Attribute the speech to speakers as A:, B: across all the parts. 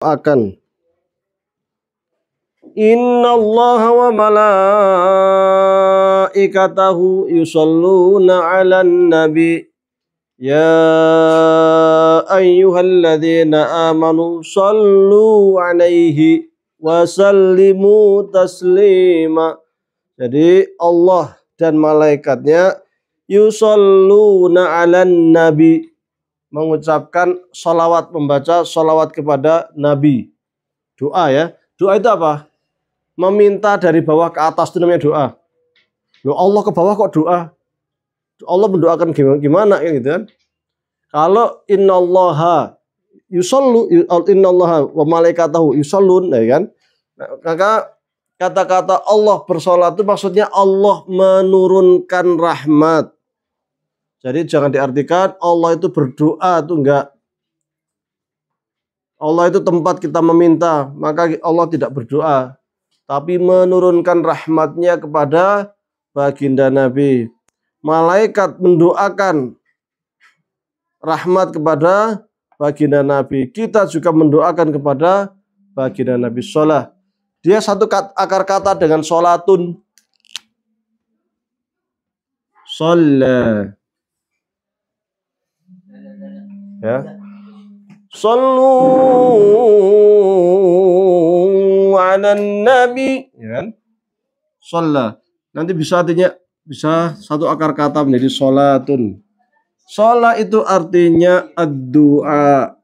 A: akan Innallaha wa malaikatahu yusholluna 'alan nabi ya ayyuhalladzina amanu shollu 'alaihi wa sallimu taslima. Jadi Allah dan malaikatnya yusholluna 'alan nabi, mengucapkan salawat, membaca salawat kepada Nabi. Doa ya. Doa itu apa? Meminta dari bawah ke atas, itu namanya doa. Loh, Allah ke bawah kok doa? Allah mendoakan gimana ya gitu kan? Kalau innallaha yusollu, innallaha wa malaikatahu yusallun, ya kan? Maka kata-kata Allah bersolat itu maksudnya Allah menurunkan rahmat. Jadi jangan diartikan Allah itu berdoa, itu enggak. Allah itu tempat kita meminta, maka Allah tidak berdoa, tapi menurunkan rahmatnya kepada baginda Nabi. Malaikat mendoakan rahmat kepada baginda Nabi. Kita juga mendoakan kepada baginda Nabi. Sholat. Dia satu akar kata dengan sholatun. Sholat. Ya. Sallu ala nabi, ya kan? Sholat. Nanti bisa artinya, bisa satu akar kata menjadi sholatun. Sholat itu artinya ad-du'a.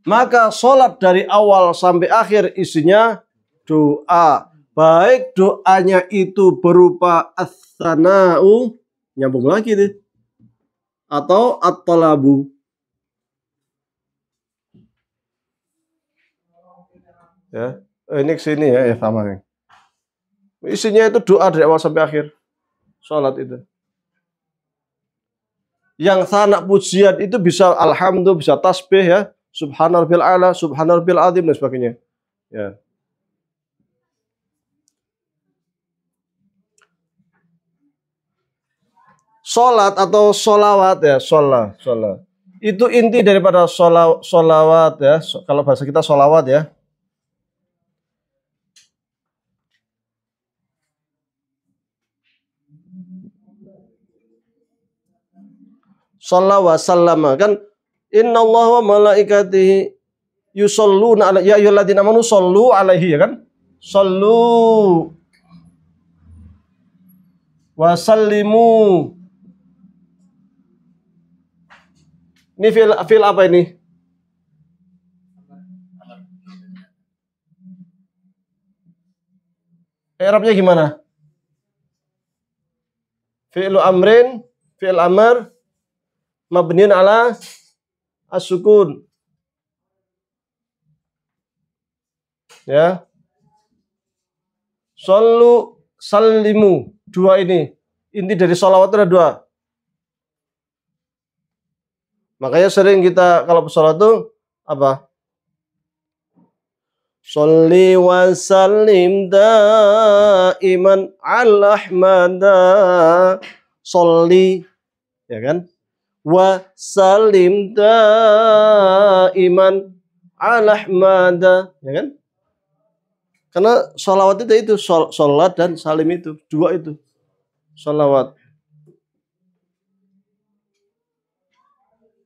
A: Maka sholat dari awal sampai akhir isinya doa. Baik doanya itu berupa as-sana'u, nyambung lagi deh, atau at-talabu. Ya, ini kesini ya, sama nih. Isinya itu doa dari awal sampai akhir. Sholat itu. Yang sana pujian itu bisa alhamdulillah, bisa tasbih ya, subhanallah a'la, subhanallah azim dan sebagainya. Ya. Sholat atau sholawat ya, sholat. Itu inti daripada sholawat ya. Kalau bahasa kita sholawat ya. Shallallahu wasallama kan innallaha wa malaikatihi yusholluna ala ya ayyuhalladzina amanu shollu alaihi, ya kan? Shollu wa sallimu. Ini fil apa ini? I'rabnya gimana? Fi'lu amrin, fi'il amr mabniun ala as-sukun. Ya. Shollu, sallimu. Dua ini. Inti dari sholawat ada dua. Makanya sering kita kalau sholat itu apa? Sholli wa sallim daiman ala ahmada. Sholli, ya kan? Wa sallim daiman ala ahmada, ya kan? Karena sholawat itu sholat dan salim itu dua itu sholawat.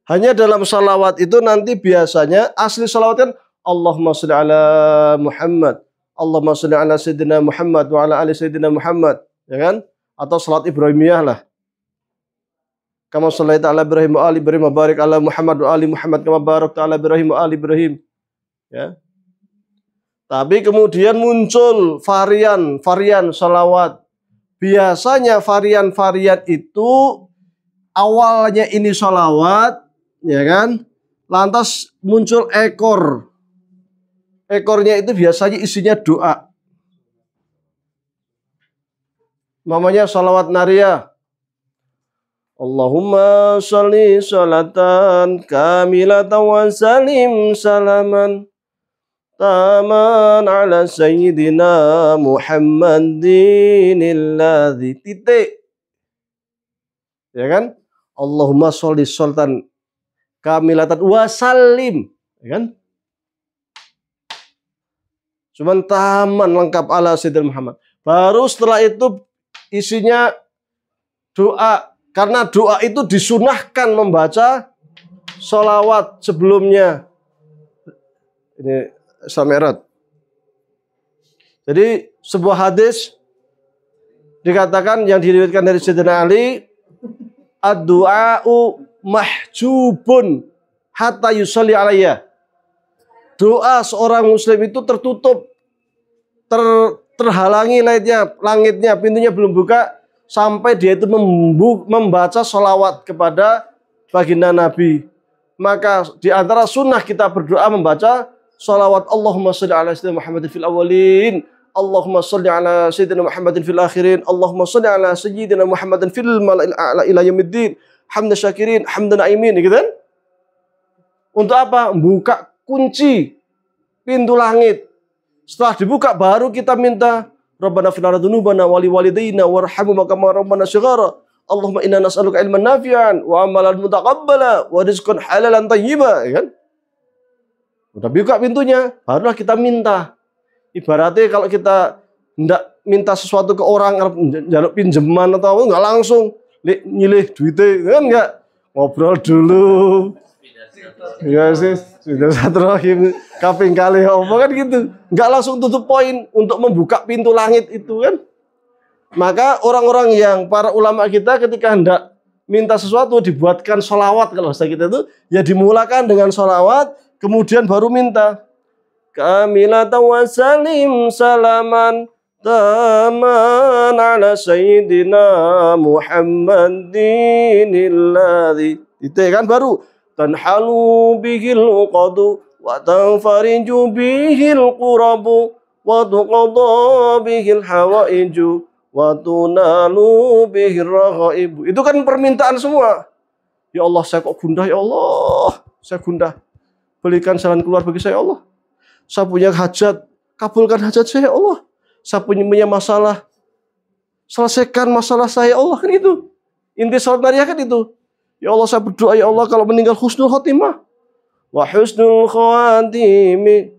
A: Hanya dalam sholawat itu nanti biasanya asli sholawat kan Allahumma sholli ala Muhammad, Allahumma sholli ala Sayyidina Muhammad wa ala ali Sayyidina Muhammad, ya kan? Atau salat Ibrahimiyah lah. Kama shallaita ala Ibrahim wa ali Ibrahim wa barik ala Muhammad wa ali Muhammad kama barakta ala Ibrahim wa ali Ibrahim. Ya. Tapi kemudian muncul varian sholawat. Biasanya varian itu awalnya ini sholawat, ya kan? Lantas muncul ekor. Ekornya itu biasanya isinya doa. Namanya sholawat nariyah. Allahumma sholli sholatan kamilatan wa salim salaman taman ala sayyidina Muhammadin alladzi titik. Ya kan? Allahumma sholli sholatan kamilatan wa salim. Ya kan? Cuman taman lengkap ala Sayyidina Muhammad. Baru setelah itu isinya doa. Karena doa itu disunahkan membaca sholawat sebelumnya. Ini Isra Mi'raj. Jadi sebuah hadis dikatakan yang diriwayatkan dari Sayyidina Ali, ad-du'a'u mahjubun hatta yusalli alayya. Doa seorang muslim itu tertutup, terhalangi langitnya, pintunya belum buka sampai dia itu membaca sholawat kepada baginda Nabi. Maka di antara sunnah kita berdoa membaca sholawat Allahumma sholli ala sayyidina Muhammadin fil awwalin, Allahumma sholli ala sayyidina Muhammadin fil akhirin, Allahumma sholli ala sayyidina Muhammadin fil mala'il a'la ila yaumiddin, hamdan syakirin, hamdan na'imin, gitu kan? Untuk apa? Buka kunci pintu langit. Setelah dibuka baru kita minta Rabbana fil ardi dzunubana wa li walidayna warhamhuma kama rabbana shighara. Allahumma inna nas'aluka ilman nafi'an wa amalan mutaqabbala wa rizqan halalan thayyiba, ya kan? Udah buka pintunya, barulah kita minta. Ibaratnya kalau kita hendak minta sesuatu ke orang, jaluk pinjaman atau apa, enggak langsung nyilih duitnya, kan enggak? Ngobrol dulu. Ya sih, sudah satu rahim kaping kali apa kan gitu. Enggak langsung tutup poin untuk membuka pintu langit itu kan. Maka orang-orang yang para ulama kita ketika hendak minta sesuatu dibuatkan sholawat, kalau bahasa kita itu ya dimulakan dengan sholawat kemudian baru minta. Kamilatan wa salim salaman taman ala sayyidina Muhammadinilladzi. Itu kan baru tanhalu bihil uqadu wa tanfariju bihil qurabu wa tuqadha bihil hawaiju wa tunalu bihir raghaib. Itu kan permintaan semua. Ya Allah, saya kok gundah, ya Allah, saya gundah. Belikan jalan keluar bagi saya, ya Allah. Saya punya hajat, kabulkan hajat saya, ya Allah. Saya punya masalah, selesaikan masalah saya, ya Allah, kan itu. Inti salat nariyah kan itu. Ya Allah, saya berdoa, ya Allah, kalau meninggal husnul khotimah wa husnul khawatimi.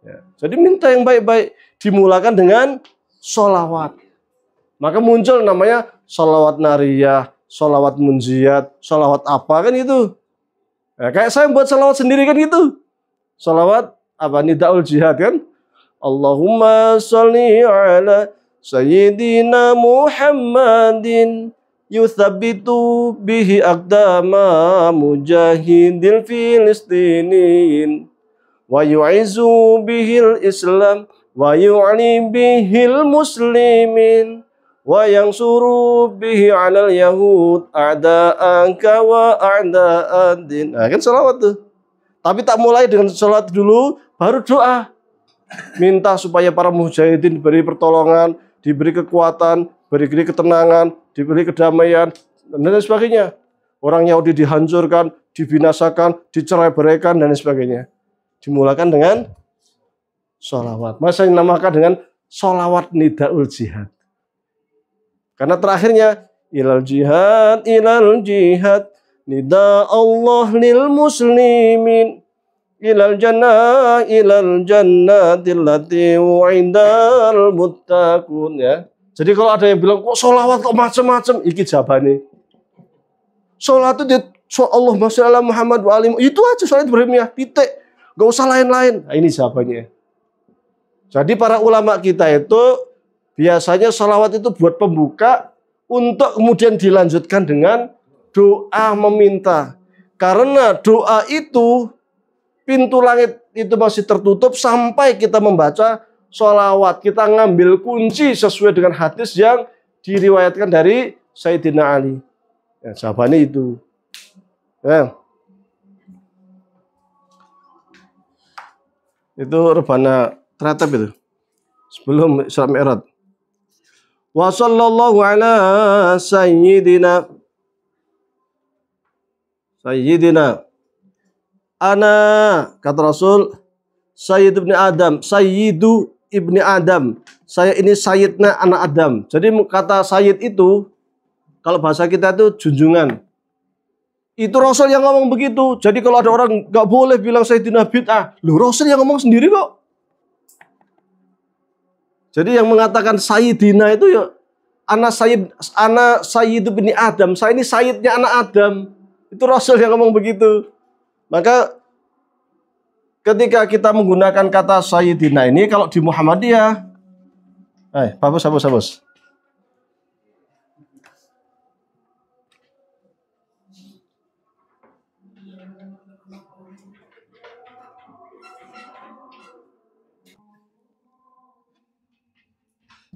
A: Ya, jadi minta yang baik-baik, dimulakan dengan sholawat. Maka muncul namanya sholawat nariyah, sholawat munjiyat, sholawat apa kan itu. Ya, kayak saya buat sholawat sendiri kan gitu. Sholawat apa? Nidaul jihad kan. Allahumma sholli ala sayyidina Muhammadin yuthabitu bihi aqdama mujahidil filistinin wa yu'izu bihil islam wa yu'li bihil muslimin wa yang suruh bihi alal yahud a'da'anka wa a'da'adin. Nah kan salawat tuh. Tapi tak mulai dengan salawat dulu, baru doa. Minta supaya para mujahidin diberi pertolongan, diberi kekuatan, diberi ketenangan, diberi kedamaian, dan lain sebagainya. Orang Yahudi dihancurkan, dibinasakan, dicerai-beraikan, dan lain sebagainya. Dimulakan dengan salawat. Masa yang dinamakan dengan salawat nidaul jihad. Karena terakhirnya ilal jihad nida Allah lil muslimin ilal jannatil lati wa'indal muttaqun, ya. Jadi kalau ada yang bilang kok sholawat kok macam-macam, iki jawabane. Sholat itu Allahumma sholli ala Muhammad wa ali, itu aja sholat berhimiyah, titik. Gak usah lain-lain. Nah, ini jawabannya. Jadi para ulama kita itu biasanya sholawat itu buat pembuka untuk kemudian dilanjutkan dengan doa meminta. Karena doa itu pintu langit itu masih tertutup sampai kita membaca sholawat. Kita ngambil kunci sesuai dengan hadis yang diriwayatkan dari Sayyidina Ali. Ya, jawabannya itu. Ya. Itu rebana teratap itu. Sebelum Isra Mi'raj. Wa sallallahu ala sayyidina ana, kata Rasul, Sayyidu ibni Adam, saya ini sayyidna anak Adam. Jadi kata sayyid itu kalau bahasa kita itu junjungan. Itu Rasul yang ngomong begitu. Jadi kalau ada orang nggak boleh bilang Sayyidina bid'ah, loh Rasul yang ngomong sendiri kok. Jadi yang mengatakan Sayyidina itu ya ana Sayyidu bin Adam. Saya ini Sayyidnya anak Adam. Itu Rasul yang ngomong begitu. Maka ketika kita menggunakan kata Sayyidina ini kalau di Muhammadiyah, bagus.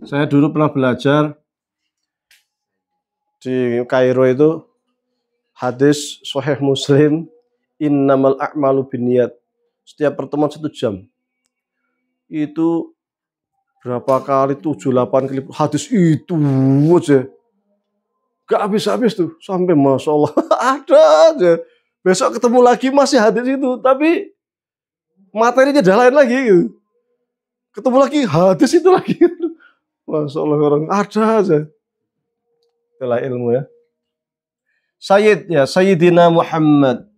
A: Saya dulu pernah belajar di Kairo itu hadis Sahih Muslim, innamal a'malu binniyat. Setiap pertemuan 1 jam. Itu berapa kali, 7-8 kali hadis itu aja. Gak habis-habis tuh. Sampai Masya Allah ada aja. Besok ketemu lagi masih hadis itu. Tapi materinya jalan lain lagi gitu. Ketemu lagi hadis itu lagi. Masya Allah orang ada aja. Itulah ilmu ya. Sayyidina Muhammad.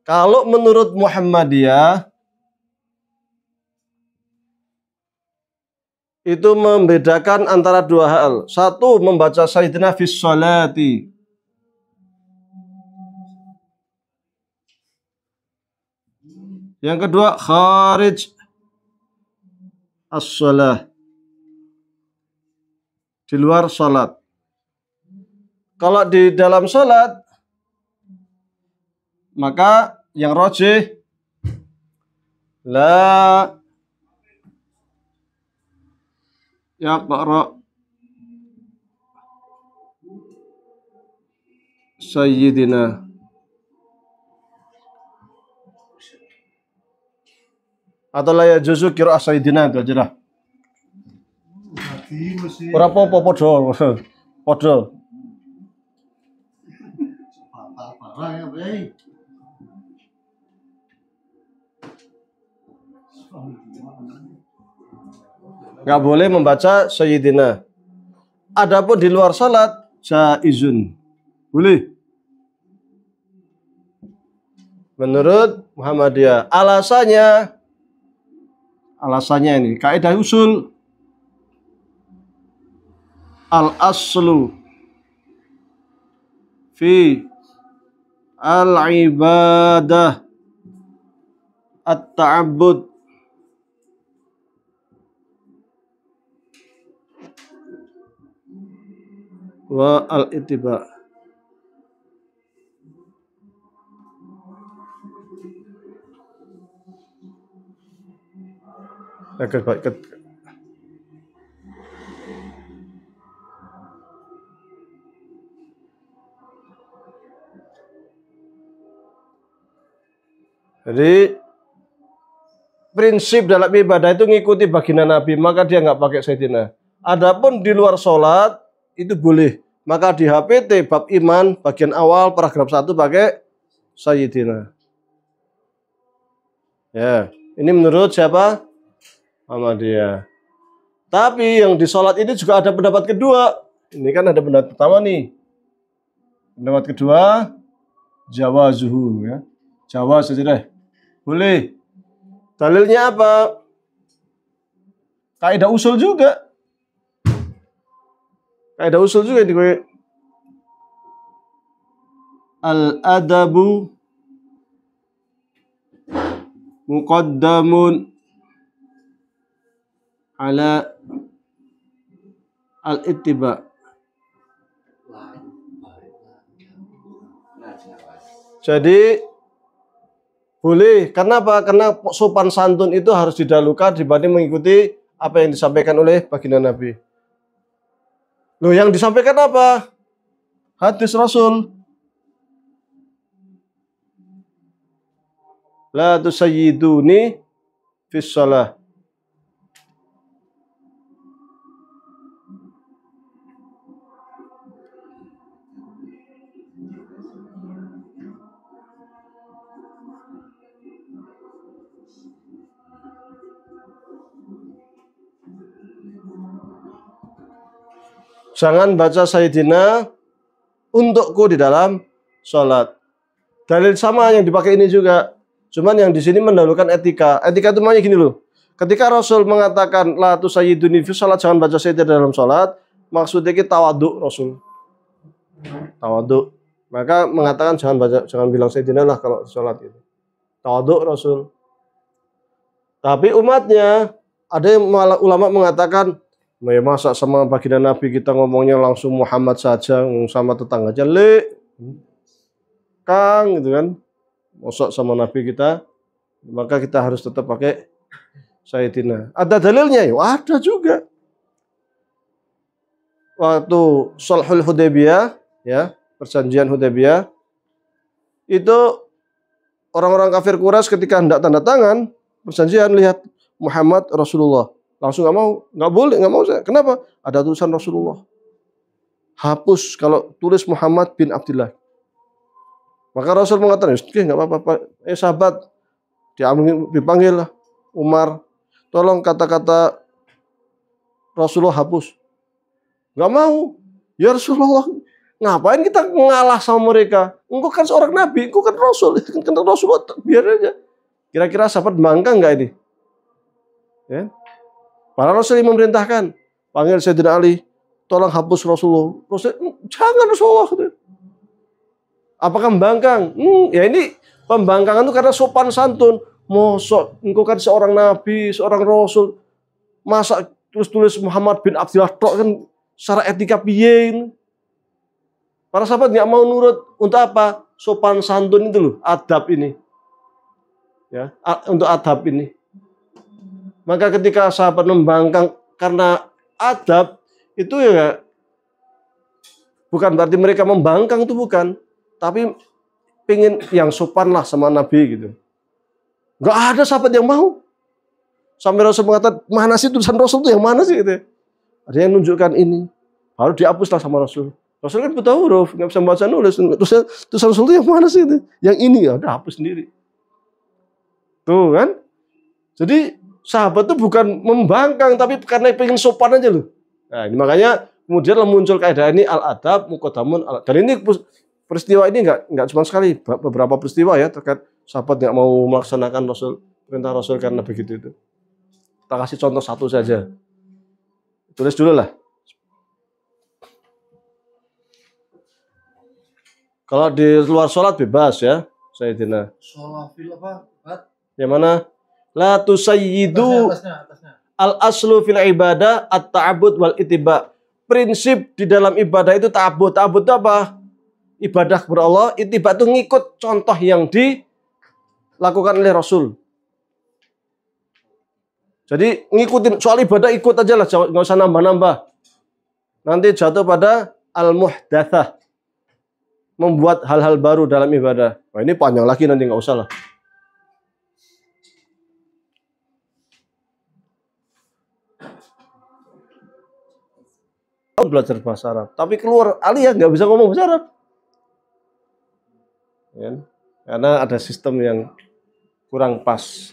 A: Kalau menurut Muhammadiyah itu membedakan antara 2 hal. Satu, membaca Sayyidina fis sholati. Yang kedua, kharij as-shalah. Di luar salat. Kalau di dalam salat, maka yang rajih la yaqra Sayyidina. Atau la yajuzu qira'ah Sayyidina itu aja dah. Ora apa-apa padha. Nggak boleh membaca Sayyidina. Adapun di luar salat jaizun. Boleh. Menurut Muhammadiyah. Alasannya ini kaidah usul al-aslu fi al-ibadah at-ta'abbud wa al-ittiba. Jadi prinsip dalam ibadah itu ngikuti baginda Nabi, maka dia nggak pakai Sayyidina. Adapun di luar sholat itu boleh. Maka di HPT bab iman bagian awal paragraf 1 pakai Sayyidina. Ya, ini menurut siapa? Muhammadiyah. Tapi yang di sholat ini juga ada pendapat kedua. Ini kan ada pendapat pertama nih. Pendapat kedua jawazuhu ya. Jawaz saja deh. Boleh. Dalilnya apa? Kaidah usul juga. Kaidah usul juga di al-adabu muqaddamun ala al-ittiba. Jadi boleh. Kenapa? Karena sopan santun itu harus didahulukan dibanding mengikuti apa yang disampaikan oleh baginda Nabi. Loh, yang disampaikan apa? Hadis Rasul. La tusayyiduni fis shalah. Jangan baca Sayyidina untukku di dalam sholat. Dalil sama yang dipakai ini juga. Cuman yang di sini mendahulukan etika. Etika itu makanya gini loh. Ketika Rasul mengatakan la tusayyiduni fi sholat, jangan baca sayyidina dalam sholat, maksudnya kita tawaduk Rasul. Tawaduk. Maka mengatakan jangan bilang sayyidina lah kalau sholat itu. Tawaduk Rasul. Tapi umatnya ada yang ulama mengatakan, ya masa sama baginda Nabi kita ngomongnya langsung Muhammad saja, sama tetangga aja Kang gitu kan. Masa sama Nabi kita, maka kita harus tetap pakai Sayyidina. Ada dalilnya ya? Ada juga. Waktu Sulhul Hudaybiyah, ya, perjanjian Hudaybiyah, itu orang-orang kafir Quraisy ketika hendak tanda tangan perjanjian, lihat Muhammad Rasulullah, langsung nggak boleh, nggak mau saya. Kenapa? Ada tulisan Rasulullah. Hapus kalau tulis Muhammad bin Abdullah. Maka Rasul mengatakan, oke nggak apa-apa, sahabat, dipanggil Umar, tolong kata-kata Rasulullah hapus. Nggak mau. Ya Rasulullah, ngapain kita ngalah sama mereka? Engkau kan seorang nabi, engkau kan Rasul, kan Rasulullah, biar aja. Kira-kira sahabat bangga nggak ini? Ya. Para Rasul yang memerintahkan, panggil Sayyidina Ali, tolong hapus Rasulullah. Rasul, jangan Rasulullah. Apakah membangkang? Ya ini pembangkangan itu karena sopan santun. Mosok, engkau kan seorang nabi, seorang Rasul, masa tulis Muhammad bin Abdullah tok, kan secara etika piye? Para sahabat nggak mau nurut. Untuk apa? Sopan santun itu loh, adab ini. Ya, untuk adab ini. Maka ketika sahabat membangkang karena adab, itu ya bukan berarti mereka membangkang, itu bukan. Tapi pengen yang sopan lah sama Nabi gitu. Gak ada sahabat yang mau. Sampai Rasul mengatakan, mana sih tulisan Rasul itu yang mana sih? Gitu. Ada yang nunjukkan ini. Baru dihapuslah sama Rasul. Rasul kan buta huruf, nggak bisa baca nulis. Tulisan Rasul itu yang mana sih? Itu? Yang ini ya udah hapus sendiri. Tuh kan. Jadi sahabat itu bukan membangkang, tapi karena pengen sopan aja loh. Nah, ini makanya kemudian muncul kaidah ini al-adab muqaddamun al. Dan ini peristiwa ini nggak cuma sekali, beberapa peristiwa ya terkait sahabat nggak mau melaksanakan perintah Rasul karena begitu itu. Kita kasih contoh satu saja. Tulis dulu lah. Kalau di luar sholat bebas ya, Sayyidina.
B: Sholat apa?
A: Yang mana? La tusayyidu al-aslu fil ibadah at-ta'abbud wal ittiba. Prinsip di dalam ibadah itu ta'abbud. Ta'abbud itu apa? Ibadah kepada Allah, ittiba itu ngikut contoh yang dilakukan oleh Rasul. Jadi ngikutin soal ibadah, ikut aja lah, nggak usah nambah-nambah. Nanti jatuh pada al-muhdatsah, membuat hal-hal baru dalam ibadah. Wah, ini panjang lagi, nanti nggak usah lah. Belajar bahasa Arab, tapi keluar aliyah nggak bisa ngomong bahasa Arab. Ya, karena ada sistem yang kurang pas.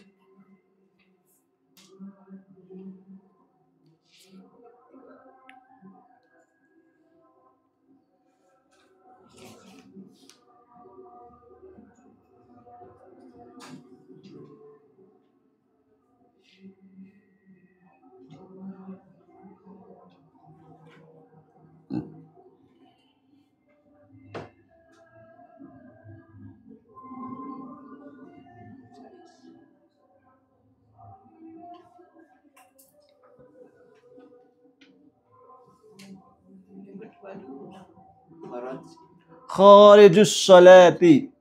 A: Kharijus salati.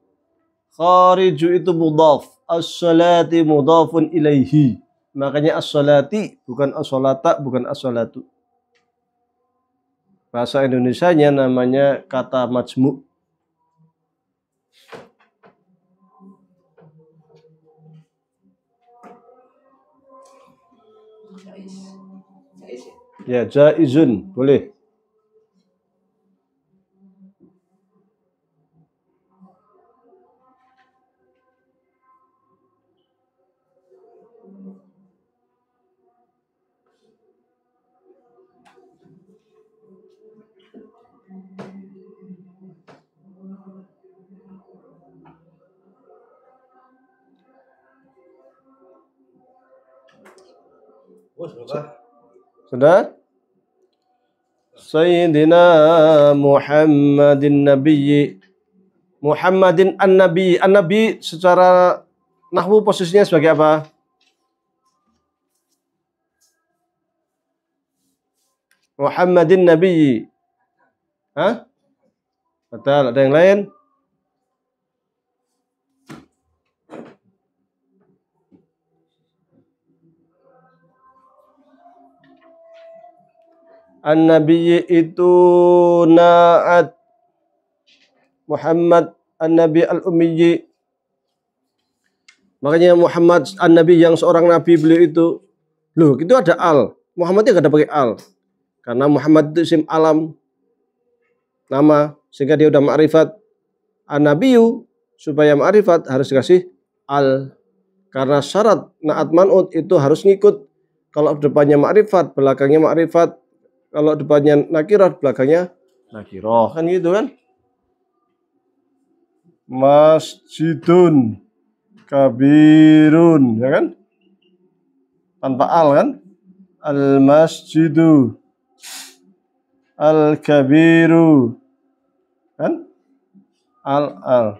A: Khariju itu mudhaf. As-salati mudhafun ilaihi. Makanya as-salati bukan as-salata, bukan as-salatu. Bahasa Indonesianya namanya kata majmu'. Ya, jaizun, boleh. Sudah? Sayyidina Muhammadin Nabiyyi. Muhammadin an-Nabi. An-Nabi secara nahwu posisinya sebagai apa? Muhammadin Nabiyyi. Hah? Betul, ada yang lain? An-Nabi itu na'at. Muhammad An-Nabi Al-Ummiyi. Makanya Muhammad An-Nabi yang seorang nabi beliau itu. Loh, itu ada al. Muhammadnya gak ada pakai al. Karena Muhammad itu isim alam. Nama. Sehingga dia udah ma'rifat. An-Nabiyu. Supaya ma'rifat harus dikasih al. Karena syarat na'at man'ut itu harus ngikut. Kalau depannya ma'rifat, belakangnya ma'rifat. Kalau depannya nakirah, belakangnya nakirah. Kan gitu kan? Masjidun kabirun, ya kan? Tanpa al kan? Al-masjidu al-kabiru. Kan? Al-al.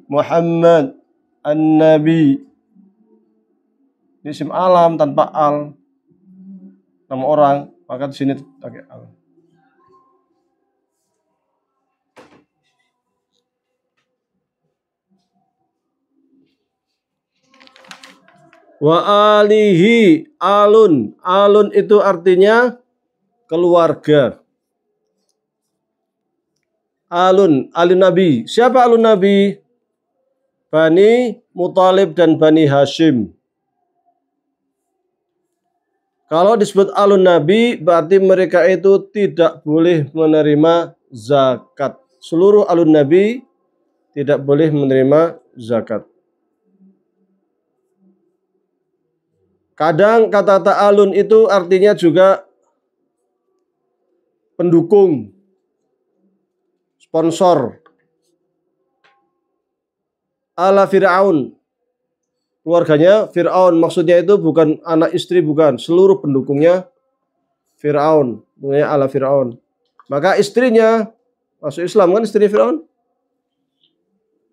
A: Muhammad an-Nabi. Isim alam tanpa al. Nama orang. Maka di sini pakai al. Wa alihi alun. Alun itu artinya keluarga. Alun, alun Nabi. Siapa alun Nabi? Bani Muthalib dan Bani Hashim. Kalau disebut alun Nabi, berarti mereka itu tidak boleh menerima zakat. Seluruh alun Nabi tidak boleh menerima zakat. Kadang kata-kata alun itu artinya juga pendukung, sponsor. Ala Fir'aun. Keluarganya Fir'aun, maksudnya itu bukan anak istri, bukan, seluruh pendukungnya Fir'aun, namanya ala Fir'aun. Maka istrinya masuk Islam kan, istri Fir'aun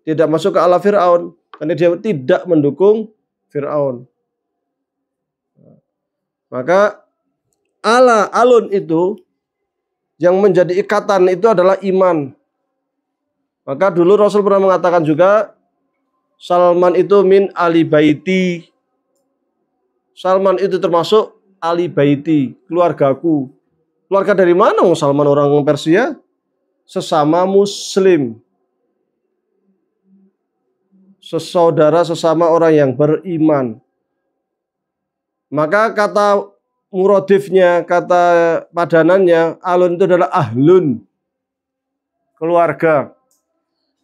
A: tidak masuk ke ala Fir'aun karena dia tidak mendukung Fir'aun. Maka ala alun itu yang menjadi ikatan itu adalah iman. Maka dulu Rasul pernah mengatakan juga, Salman itu min ali baiti. Salman itu termasuk ali baiti, keluargaku. Keluarga dari mana? Salman orang Persia. Sesama muslim. Sesaudara, sesama orang yang beriman. Maka kata muradifnya, kata padanannya, alun itu adalah ahlun. Keluarga.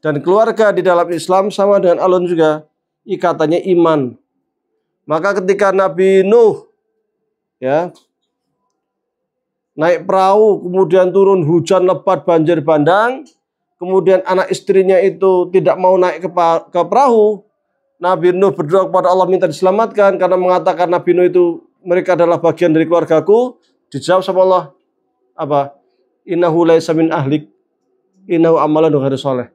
A: Dan keluarga di dalam Islam sama dengan alun juga, ikatannya iman. Maka ketika Nabi Nuh ya naik perahu, kemudian turun hujan lebat, banjir bandang, kemudian anak istrinya itu tidak mau naik ke perahu, Nabi Nuh berdoa kepada Allah minta diselamatkan karena mengatakan Nabi Nuh itu mereka adalah bagian dari keluargaku. Dijawab sama Allah apa? Innahu laisa min ahlik, innahu amalan ghairu sholeh.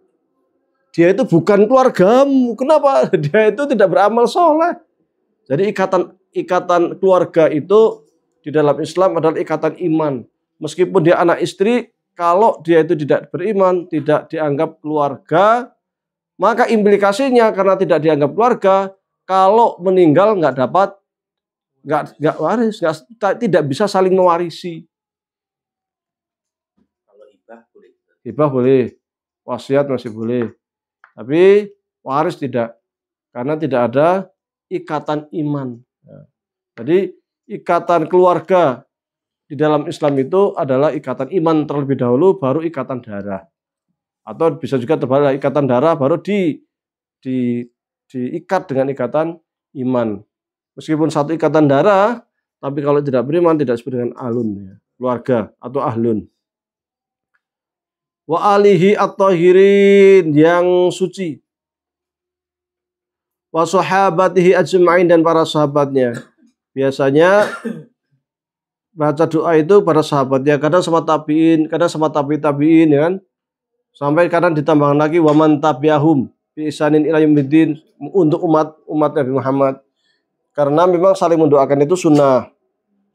A: Dia itu bukan keluargamu. Kenapa? Dia itu tidak beramal soleh. Jadi ikatan keluarga itu di dalam Islam adalah ikatan iman. Meskipun dia anak istri, kalau dia itu tidak beriman, tidak dianggap keluarga, maka implikasinya karena tidak dianggap keluarga, kalau meninggal nggak waris, tidak bisa saling mewarisi.
B: Kalau hibah boleh.
A: Hibah boleh, wasiat masih boleh. Tapi waris tidak, karena tidak ada ikatan iman. Jadi ikatan keluarga di dalam Islam itu adalah ikatan iman terlebih dahulu, baru ikatan darah. Atau bisa juga terbalik, ikatan darah baru diikat dengan ikatan iman. Meskipun satu ikatan darah, tapi kalau tidak beriman tidak disebut dengan alun, ya. Keluarga atau ahlun. Wa alihi at-tahirin, yang suci. Wa sahabatihi ajma'in, dan para sahabatnya. biasanya baca doa itu para sahabatnya, kadang sama tabiin, kadang sama tabiin ya kan. Sampai kadang ditambahkan lagi waman tabi'ahum bi isanin ila yaumiddin untuk umat Nabi Muhammad. Karena memang saling mendoakan itu sunnah.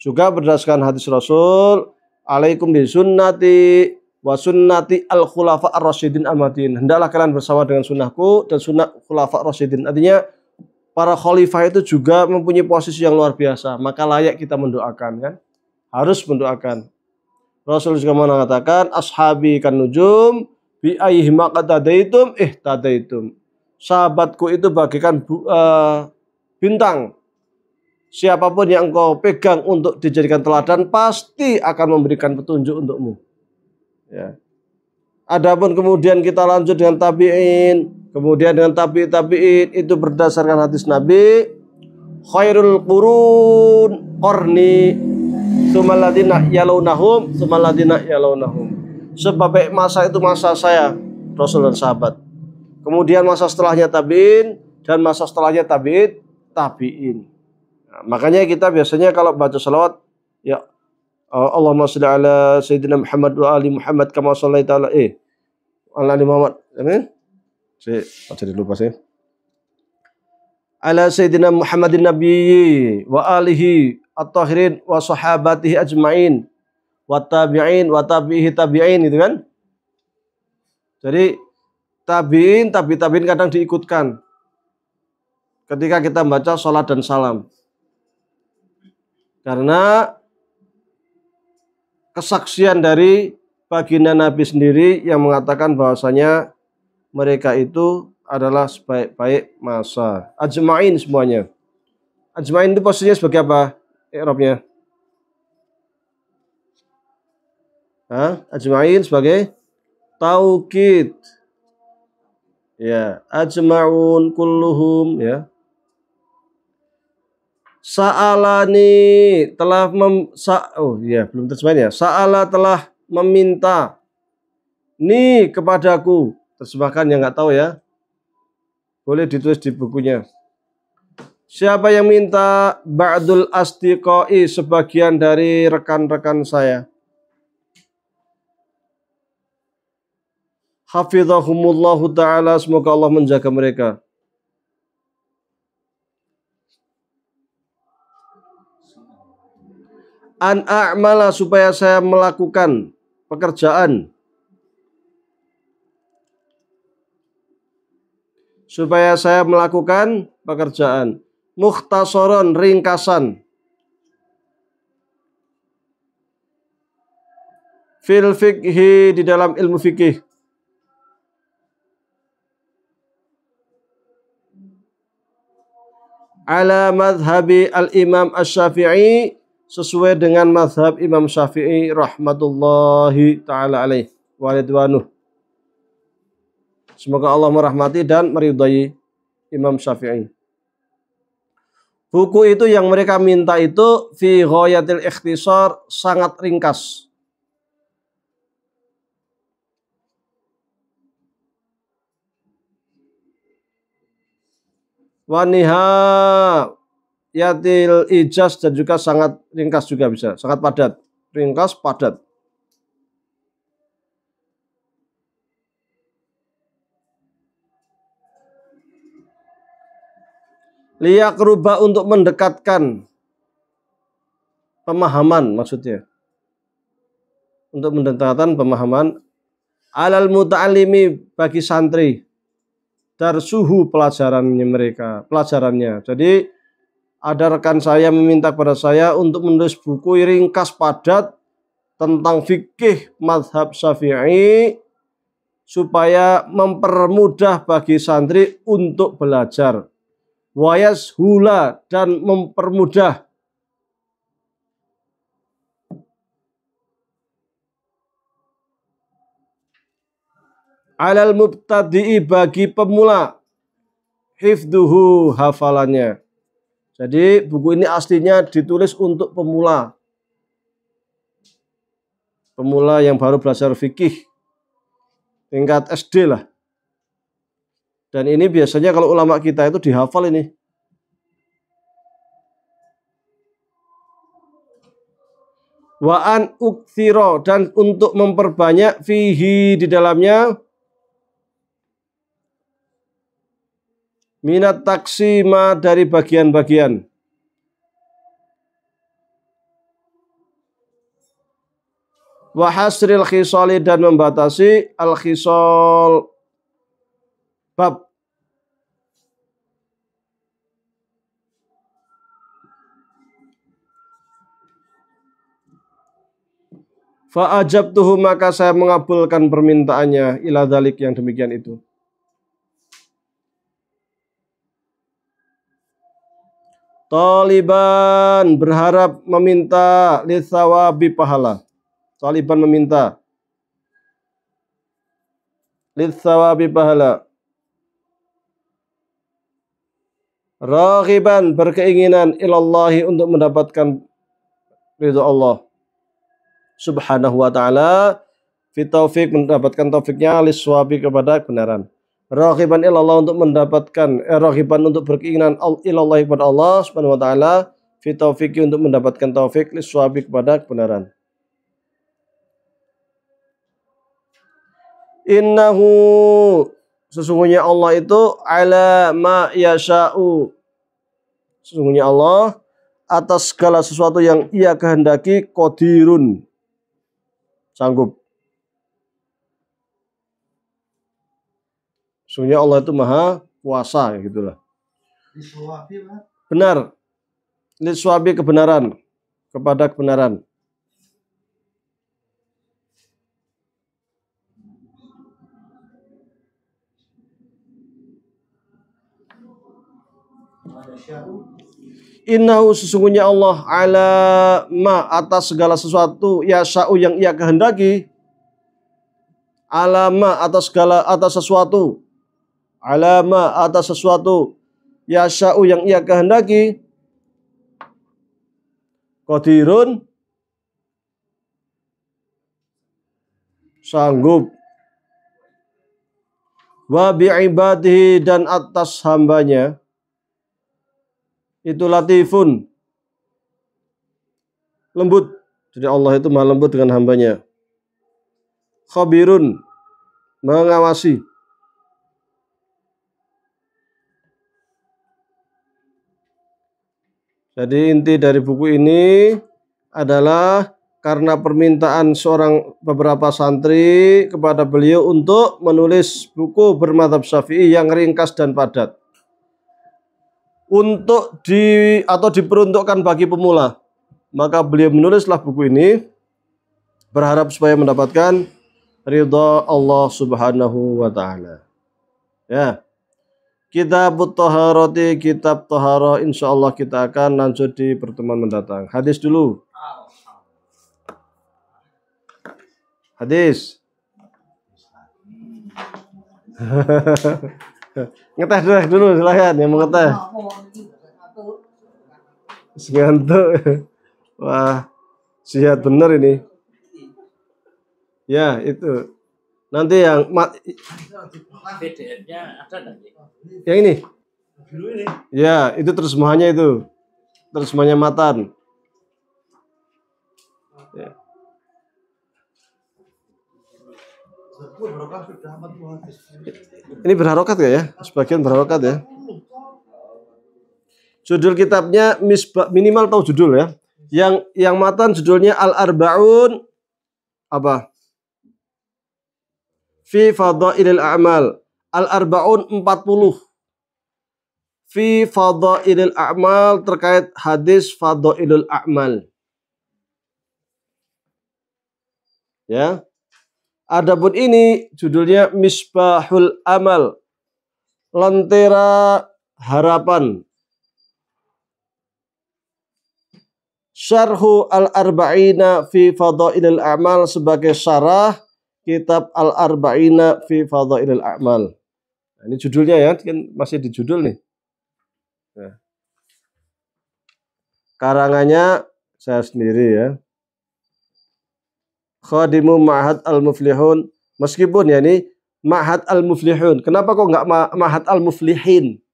A: Juga berdasarkan hadis Rasul, alaikum bi sunnati wa sunnati al khulafa ar-rasyidin al-mahdiyyin. Hendaklah kalian bersama dengan sunnahku dan sunnah khulafa ar-rasyidin. Artinya para khalifah itu juga mempunyai posisi yang luar biasa, maka layak kita mendoakan kan? Harus mendoakan. Rasul juga mengatakan ashabi kan nujum bi ayyihim qatadaitum ihtadaitum. Sahabatku itu bagikan bintang. Siapapun yang engkau pegang untuk dijadikan teladan pasti akan memberikan petunjuk untukmu. Ya. Adapun kemudian kita lanjut dengan tabi'in, kemudian dengan tabi'in itu berdasarkan hadis Nabi, khairul qurun qarni Sumaladina yalaunahum. Sebab masa itu masa saya, Rasul dan sahabat. Kemudian masa setelahnya tabi'in dan masa setelahnya tabi'in. Nah, makanya kita biasanya kalau baca salawat ya Allahumma shalli ala sayyidina Muhammad wa ali Muhammad kama shallaita ala ali Muhammad. Amin. Jadi lupa sih. Ala sayyidina Muhammadin nabiyyi wa alihi at-tahirin wa sahabatihi ajma'in wa tabi'in wa tabi'ihi tabi'in itu kan. Jadi tabi'in kadang diikutkan ketika kita baca salat dan salam. Karena kesaksian dari baginda Nabi sendiri yang mengatakan bahwasanya mereka itu adalah sebaik-baik masa. Ajma'in semuanya. Ajma'in itu posisinya sebagai apa? I'rabnya. Ajma'in sebagai taukid. Ya, ajma'un kulluhum ya. Sa'alani telah belum terjemahan ya. Sa'ala telah meminta ni kepadaku. Terjemahkan yang nggak tahu ya. Boleh ditulis di bukunya. Siapa yang minta ba'dul asdiqai sebagian dari rekan-rekan saya. Hafizahumullahu ta'ala, semoga Allah menjaga mereka. An a'mala supaya saya melakukan pekerjaan. Supaya saya melakukan pekerjaan. Mukhtasaron, ringkasan. Fil fikhi, di dalam ilmu fikih. Ala madhabi al-imam asy-syafi'i, sesuai dengan madhab Imam Syafi'i rahmatullahi ta'ala alaih walidwanuh. Semoga Allah merahmati dan meridai Imam Syafi'i. Buku itu yang mereka minta itu fi ghayatil ikhtisar, sangat ringkas. Wa nihayatil ijaz, dan juga sangat ringkas juga bisa, sangat padat. Ringkas, padat. Liyaqruba, untuk mendekatkan pemahaman maksudnya. Untuk mendekatkan pemahaman alal muta'allimi, bagi santri. Darsuhu, pelajarannya. Jadi ada rekan saya meminta kepada saya untuk menulis buku ringkas padat tentang fikih mazhab Syafi'i supaya mempermudah bagi santri untuk belajar. Wayas hula, dan mempermudah alal mubtadi'i, bagi pemula, hifduhu, hafalannya. Jadi buku ini aslinya ditulis untuk pemula yang baru belajar fikih tingkat SD lah. Dan ini biasanya kalau ulama kita itu dihafal ini. Wa an ukthiro, dan untuk memperbanyak fihi di dalamnya minat taksima dari bagian-bagian. Wa hasril khisali, dan membatasi al khisal bab. Fa ajabtuhu, maka saya mengabulkan permintaannya, ila dzalik, yang demikian itu. Taliban, berharap meminta litsawabi, pahala. Taliban meminta litsawabi, pahala. Raghiban, berkeinginan ilallahi, untuk mendapatkan ridha Allah Subhanahu wa ta'ala, fi taufik, mendapatkan taufiknya, liswabi, kepada kebenaran. Raghiban ilallah, untuk mendapatkan raghiban, untuk berkeinginan ilallah, kepada Allah Subhanahu wa ta'ala, fi taufiki, untuk mendapatkan taufik, liswabi, kepada kebenaran. Innahu, sesungguhnya Allah itu ala ma yasha'u, sesungguhnya Allah atas segala sesuatu yang Ia kehendaki, qadirun, sanggup. Sesungguhnya Allah itu maha kuasa, ya gitulah. Benar. Liswabi, kebenaran, kepada kebenaran. Innahu, sesungguhnya Allah ala ma, atas segala sesuatu, yasha'u, yang Ia kehendaki, alama, atas sesuatu, alama, atas sesuatu, yasha'u, yang Ia kehendaki, qadirun, sanggup, wa bi'ibadihi, dan atas hambanya itu latifun, lembut. Jadi Allah itu maha lembut dengan hambanya. Khabirun, mengawasi. Jadi inti dari buku ini adalah karena permintaan beberapa santri kepada beliau untuk menulis buku bermadzhab Syafi'i yang ringkas dan padat, untuk diperuntukkan bagi pemula. Maka beliau menulislah buku ini, berharap supaya mendapatkan ridha Allah Subhanahu wa ta'ala. Ya. Kitab Thaharati, kitab Thaharah, insyaallah kita akan lanjut di pertemuan mendatang. Hadis dulu. Hadis. Ngeteh dulu silahkan yang mau ngeteh. Ngantuk. Wah, sihat bener ini. Ya, itu. Nanti yang PDF-nya ada nanti. Yang ini? Ya, itu terjemahannya itu. Terjemahannya matan. Ya. Ini berharokat gak ya? Sebagian berharokat ya. Judul kitabnya minimal tahu judul ya. Yang matan judulnya Al-Arba'un apa? Fi Fadailil A'mal. Al-Arba'un 40. Fi Fadailil A'mal, terkait hadis Fadailul A'mal. Ya. Adapun ini judulnya Misbahul Amal, lentera harapan. Syarhu Al-Arba'ina fi Fadailil A'mal, sebagai syarah kitab Al-Arba'ina fi Fadailil A'mal. Nah, ini judulnya ya, kan masih di judul nih. Nah. Karangannya saya sendiri ya. Khadimu Ma'had Al-Muflihun. Meskipun ya ini Ma'had Al-Muflihun. Kenapa kok nggak Ma'had Al-Muflihin?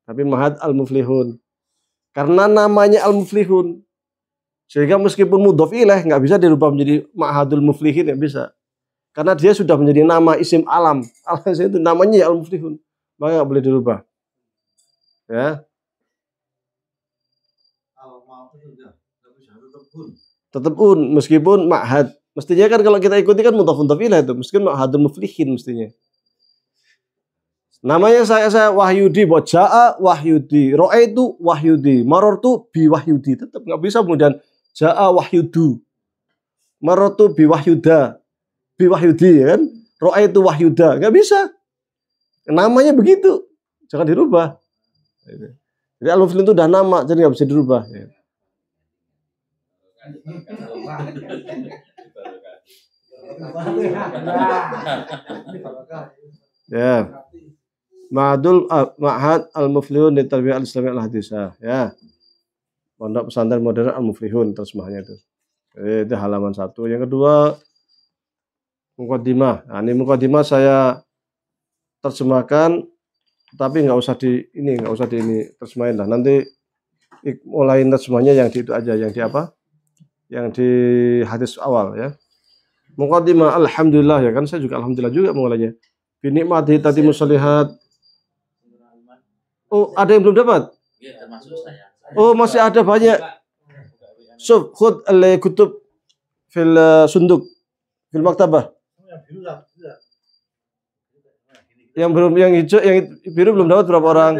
A: Tapi Ma'had Al-Muflihun. Karena namanya Al-Muflihun. Sehingga meskipun mudhof ilaih nggak bisa dirubah menjadi ma'hadul muflihin, nggak bisa. Karena dia sudah menjadi nama isim alam. Alam itu namanya ya al-muflihun. Maka nggak boleh dirubah. Ya. Tetap meskipun ma'had. Mestinya kan kalau kita ikuti kan mudhof ilaih itu, meskipun ma'hadul muflihin mestinya. Namanya saya Wahyudi, Ja'a Wahyudi, Ro'aitu Wahyudi, Marortu bi Wahyudi, tetap nggak bisa kemudian Ja'a Wahyudu, Marortu bi Wahyuda, bi Wahyudi kan, Ro'aitu Wahyuda, nggak bisa. Namanya begitu, jangan dirubah. Jadi al-muflihun itu udah nama, jadi nggak bisa dirubah. Ya. Ma'had al-muflihun di tarbiyah al-islamiyah al-hadisah, ya. Pondok pesantren modern al-muflihun terjemahnya itu. Itu halaman 1. Yang kedua muqaddimah. Nah, ini muqaddimah saya terjemahkan, tapi nggak usah di ini terjemahin lah. Nanti mulai terjemahnya yang di itu aja, yang di apa? Yang di hadis awal ya. Muqaddimah alhamdulillah, ya kan saya juga alhamdulillah juga mulainya. Binikmati tatimu sholihat. Oh, ada yang belum dapat? Iya, termasuk saya. Oh, masih ada banyak. Suf, khud al-kutub fil sunduk fil maktabah. Yang belum, yang hijau, yang biru belum dapat berapa orang?